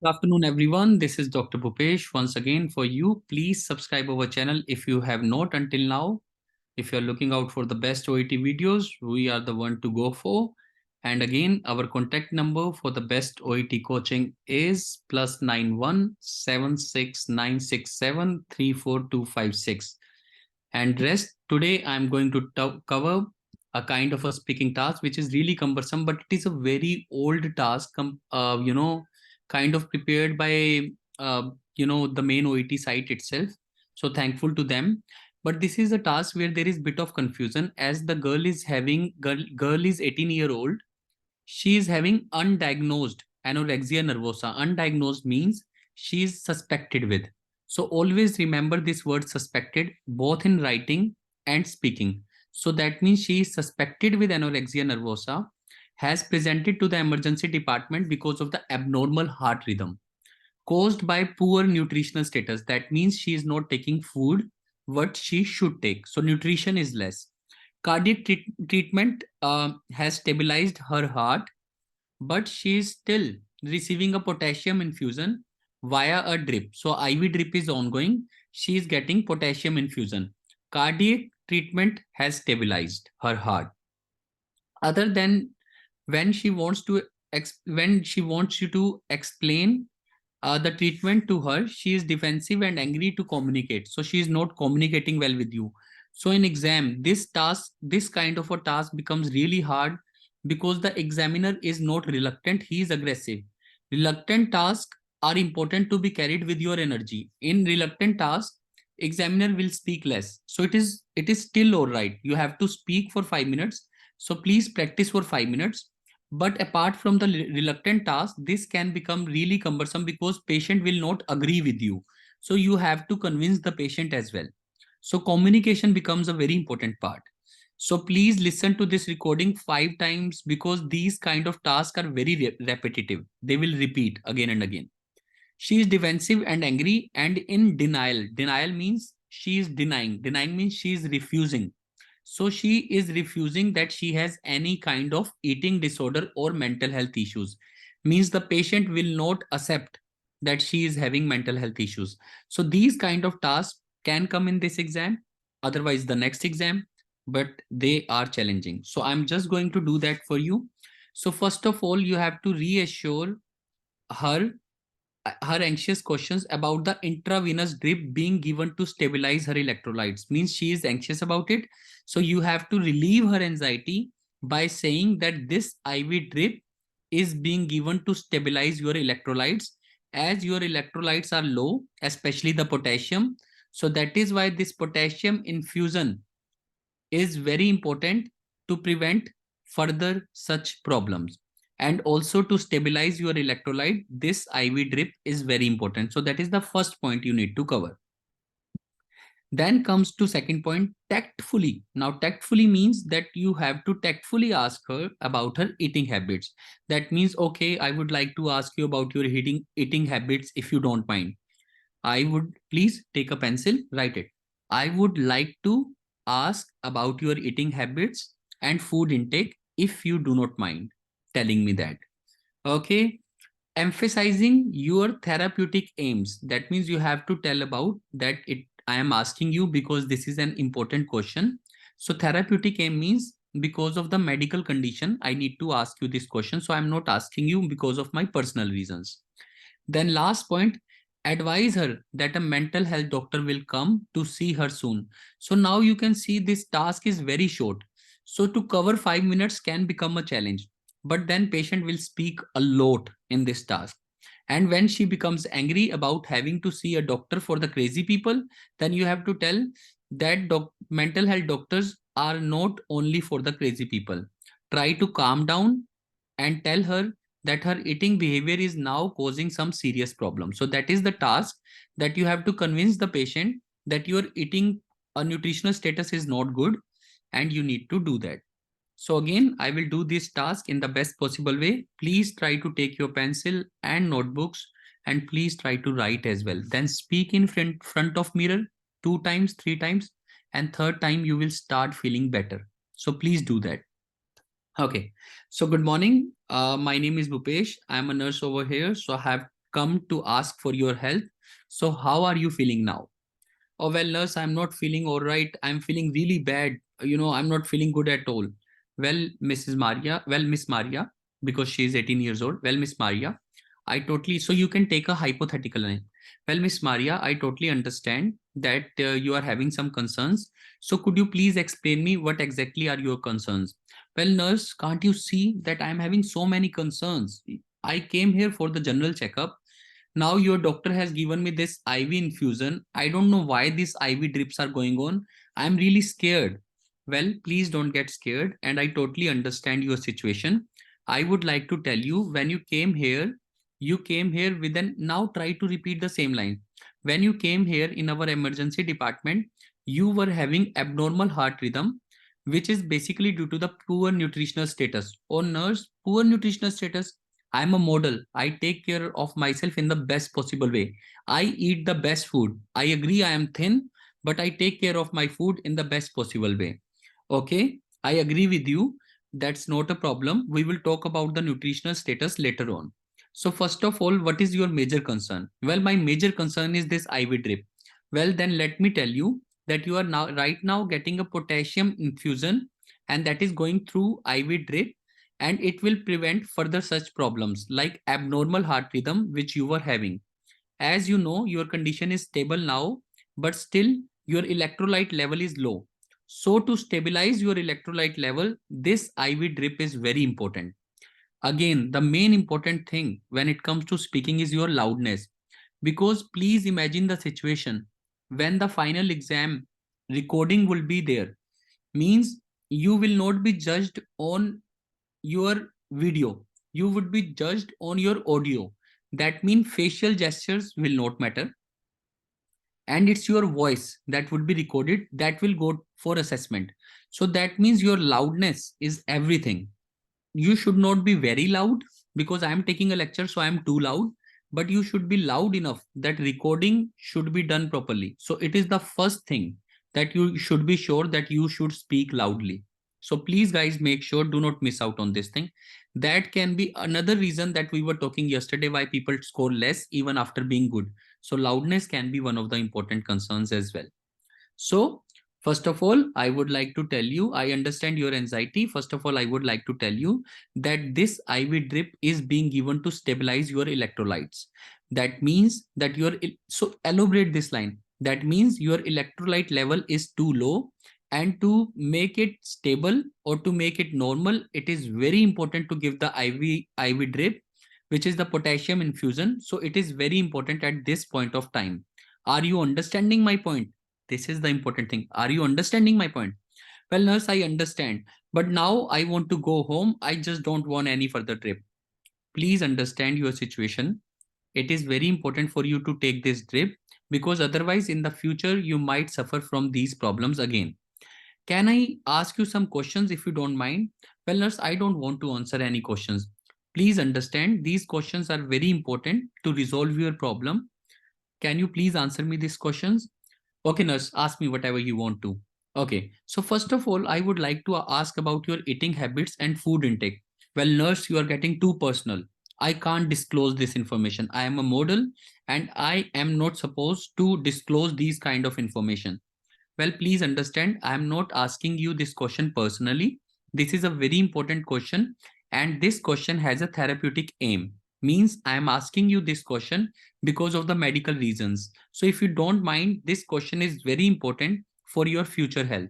Good afternoon, everyone. This is Dr. Bhupesh once again for you. Please subscribe our channel if you have not until now. If you're looking out for the best OET videos, we are the one to go for. And again, our contact number for the best OET coaching is +91 76 967 34256. And rest today, I'm going to cover a kind of a speaking task which is really cumbersome, but it is a very old task, kind of prepared by the main OET site itself. So thankful to them. But this is a task where there is bit of confusion as the girl is 18-year-old. She is having undiagnosed anorexia nervosa. Undiagnosed means she is suspected with. So always remember this word suspected both in writing and speaking. So that means she is suspected with anorexia nervosa, has presented to the emergency department because of the abnormal heart rhythm caused by poor nutritional status. That means she is not taking food what she should take. So nutrition is less. Cardiac treatment has stabilized her heart, but she is still receiving a potassium infusion via a drip. So IV drip is ongoing. She is getting potassium infusion. Cardiac treatment has stabilized her heart. Other than when she wants to when she wants you to explain the treatment to her, she is defensive and angry to communicate. So she is not communicating well with you. So in exam, this kind of a task becomes really hard because the examiner is not reluctant, he is aggressive. Reluctant tasks are important to be carried with your energy. In reluctant tasks, examiner will speak less. So it is still all right. You have to speak for 5 minutes. So please practice for 5 minutes. But apart from the reluctant task, this can become really cumbersome because patient will not agree with you. So you have to convince the patient as well. So communication becomes a very important part. So please listen to this recording 5 times because these kind of tasks are very repetitive. They will repeat again and again. She is defensive and angry and in denial. Denial means she is denying. Denying means she is refusing. So she is refusing that she has any kind of eating disorder or mental health issues. Means the patient will not accept that she is having mental health issues. So these kind of tasks can come in this exam, otherwise the next exam, but they are challenging. So I'm just going to do that for you. So first of all, you have to reassure her anxious questions about the intravenous drip being given to stabilize her electrolytes. Means she is anxious about it. So you have to relieve her anxiety by saying that this IV drip is being given to stabilize your electrolytes as your electrolytes are low, especially the potassium. So that is why this potassium infusion is very important to prevent further such problems. And also to stabilize your electrolyte, this IV drip is very important. So that is the first point you need to cover. Then comes to second point, tactfully. Now tactfully means that you have to tactfully ask her about her eating habits. That means, okay, I would like to ask you about your eating habits if you don't mind. I would please take a pencil, write it. I would like to ask about your eating habits and food intake if you do not mind telling me that. Okay. Emphasizing your therapeutic aims. That means you have to tell about that it I am asking you because this is an important question. So therapeutic aim means because of the medical condition, I need to ask you this question. So I'm not asking you because of my personal reasons. Then last point, advise her that a mental health doctor will come to see her soon. So now you can see this task is very short. So to cover 5 minutes can become a challenge, but then patient will speak a lot in this task. And when she becomes angry about having to see a doctor for the crazy people, then you have to tell that mental health doctors are not only for the crazy people. Try to calm down and tell her that her eating behavior is now causing some serious problem. So that is the task that you have to convince the patient that your eating a nutritional status is not good and you need to do that. So again, I will do this task in the best possible way. Please try to take your pencil and notebooks and please try to write as well. Then speak in front of mirror 2 times, 3 times, and third time you will start feeling better. So please do that. Okay, so good morning. My name is Bhupesh. I'm a nurse over here. So I have come to ask for your health. So how are you feeling now? Oh, well, nurse, I'm not feeling all right. I'm feeling really bad. I'm not feeling good at all. Miss Maria, because she is 18 years old. Well, Miss Maria, so you can take a hypothetical line. Well, Miss Maria, I totally understand that you are having some concerns. So could you please explain me what exactly are your concerns? Well, nurse, can't you see that I'm having so many concerns? I came here for the general checkup. Now your doctor has given me this IV infusion. I don't know why these IV drips are going on. I'm really scared. Well, please don't get scared, and I totally understand your situation. I would like to tell you, when you came here with an now try to repeat the same line. When you came here in our emergency department, you were having abnormal heart rhythm, which is basically due to the poor nutritional status. Oh, nurse, poor nutritional status. I'm a model. I take care of myself in the best possible way. I eat the best food. I agree I am thin, but I take care of my food in the best possible way. Okay, I agree with you. That's not a problem. We will talk about the nutritional status later on. So first of all, what is your major concern? Well, my major concern is this IV drip. Well, then let me tell you that you are now right now getting a potassium infusion, and that is going through IV drip, and it will prevent further such problems like abnormal heart rhythm which you were having. As you know, your condition is stable now, but still your electrolyte level is low. So to stabilize your electrolyte level, this IV drip is very important. Again, the main important thing when it comes to speaking is your loudness. Because please imagine the situation when the final exam recording will be there, means you will not be judged on your video, you would be judged on your audio. That means facial gestures will not matter, and it's your voice that would be recorded that will go for assessment. So that means your loudness is everything. You should not be very loud, because I am taking a lecture, so I am too loud. But you should be loud enough that recording should be done properly. So it is the first thing, that you should be sure that you should speak loudly. So please guys, make sure, do not miss out on this thing. That can be another reason that we were talking yesterday, why people score less even after being good. So loudness can be one of the important concerns as well. So, first of all, I would like to tell you, I understand your anxiety. First of all, I would like to tell you that this IV drip is being given to stabilize your electrolytes. That means that so elaborate this line. That means your electrolyte level is too low, and to make it stable or to make it normal, it is very important to give the IV drip, which is the potassium infusion. So it is very important at this point of time. Are you understanding my point? This is the important thing. Are you understanding my point? Well, nurse, I understand. But now I want to go home. I just don't want any further trip. Please understand your situation. It is very important for you to take this drip, because otherwise in the future you might suffer from these problems again. Can I ask you some questions if you don't mind? Well, nurse, I don't want to answer any questions. Please understand, these questions are very important to resolve your problem. Can you please answer me these questions? Okay, nurse, ask me whatever you want to. Okay, so first of all, I would like to ask about your eating habits and food intake. Well, nurse, you are getting too personal. I can't disclose this information. I am a model and I am not supposed to disclose these kind of information. Well, please understand, I am not asking you this question personally. This is a very important question, and this question has a therapeutic aim. Means I am asking you this question because of the medical reasons. So if you don't mind, this question is very important for your future health.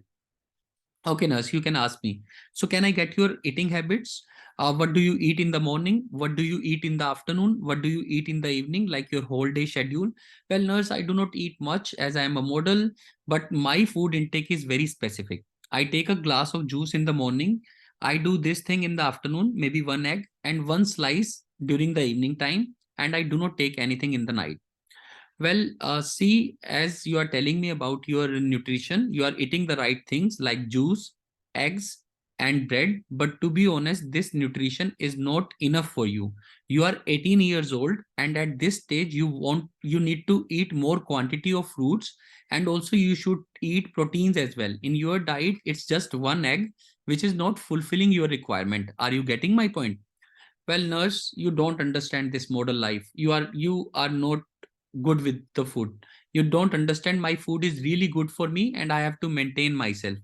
Okay, nurse, you can ask me. So can I get your eating habits? What do you eat in the morning? What do you eat in the afternoon? What do you eat in the evening? Like your whole day schedule? Well, nurse, I do not eat much as I am a model, but my food intake is very specific. I take a glass of juice in the morning. I do this thing in the afternoon, maybe one egg and one slice during the evening time. And I do not take anything in the night. Well, see, as you are telling me about your nutrition, you are eating the right things like juice, eggs, and bread. But to be honest, this nutrition is not enough for you. You are 18 years old, and at this stage, you need to eat more quantity of fruits, and also you should eat proteins as well. In your diet, it's just one egg, which is not fulfilling your requirement. Are you getting my point? Well, nurse, you don't understand this model life. You are not good with the food. You don't understand my food is really good for me and I have to maintain myself.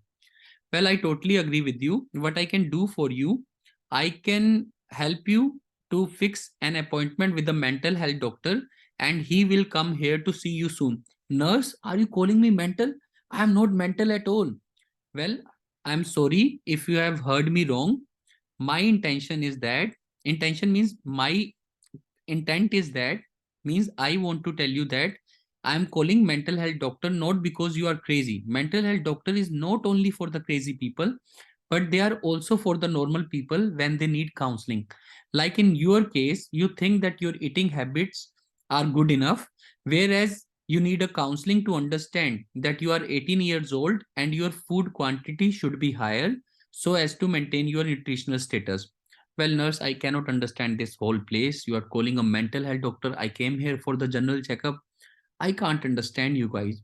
Well, I totally agree with you. What I can do for you, I can help you to fix an appointment with the mental health doctor and he will come here to see you soon. Nurse, are you calling me mental? I am not mental at all. Well, I'm sorry if you have heard me wrong. My intention is that, intention means my intent is that, means I want to tell you that I am calling mental health doctor not because you are crazy. Mental health doctor is not only for the crazy people, but they are also for the normal people when they need counseling. Like in your case, you think that your eating habits are good enough, whereas you need a counseling to understand that you are 18 years old and your food quantity should be higher so as to maintain your nutritional status. Well, nurse, I cannot understand this whole place. You are calling a mental health doctor. I came here for the general checkup. I can't understand you guys.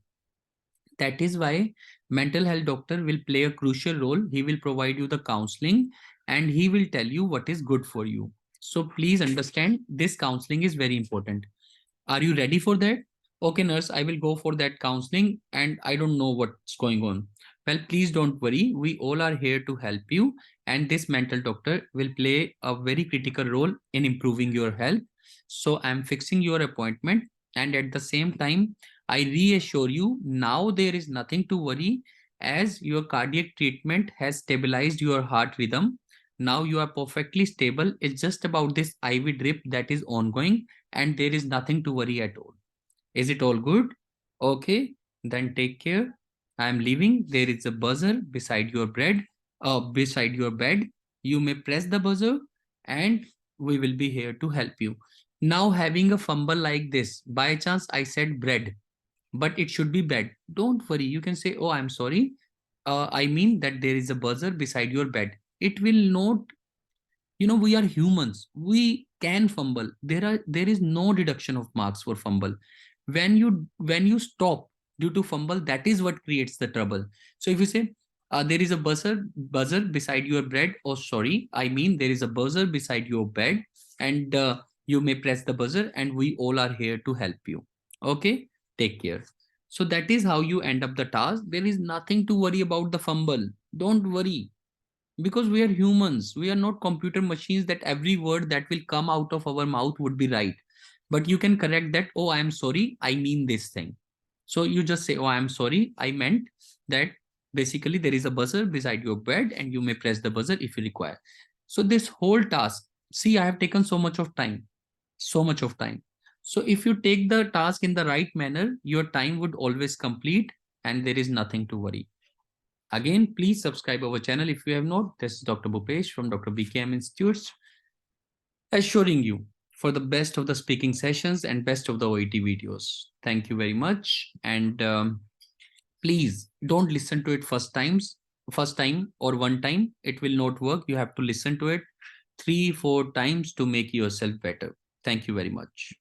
That is why mental health doctor will play a crucial role. He will provide you the counseling and he will tell you what is good for you. So please understand this counseling is very important. Are you ready for that? Okay, nurse, I will go for that counseling and I don't know what's going on. Well, please don't worry. We all are here to help you. And this mental doctor will play a very critical role in improving your health. So I'm fixing your appointment. And at the same time, I reassure you now there is nothing to worry as your cardiac treatment has stabilized your heart rhythm. Now you are perfectly stable. It's just about this IV drip that is ongoing and there is nothing to worry at all. Is it all good? Okay, then take care. I am leaving. There is a buzzer beside your bed. You may press the buzzer and we will be here to help you. Now having a fumble like this, by chance I said bread, but it should be bed. Don't worry. You can say, oh, I'm sorry. I mean that there is a buzzer beside your bed. It will not, we are humans, we can fumble. There is no deduction of marks for fumble. When you stop due to fumble, that is what creates the trouble. So if you say there is a buzzer beside your bed, oh sorry, I mean there is a buzzer beside your bed, and you may press the buzzer and we all are here to help you. Okay, take care. So that is how you end up the task. There is nothing to worry about the fumble. Don't worry, because we are humans, we are not computer machines that every word that will come out of our mouth would be right. But you can correct that, oh I am sorry, I mean this thing. So you just say, oh I am sorry, I meant that basically there is a buzzer beside your bed and you may press the buzzer if you require. So this whole task, see, I have taken so much of time, so much of time. So if you take the task in the right manner, your time would always complete and there is nothing to worry. Again, please subscribe our channel if you have not. This is Dr. Bhupesh from Dr. BKM Institutes, assuring you for the best of the speaking sessions and best of the OET videos. Thank you very much. And please don't listen to it first time or one time. It will not work. You have to listen to it 3, 4 times to make yourself better. Thank you very much.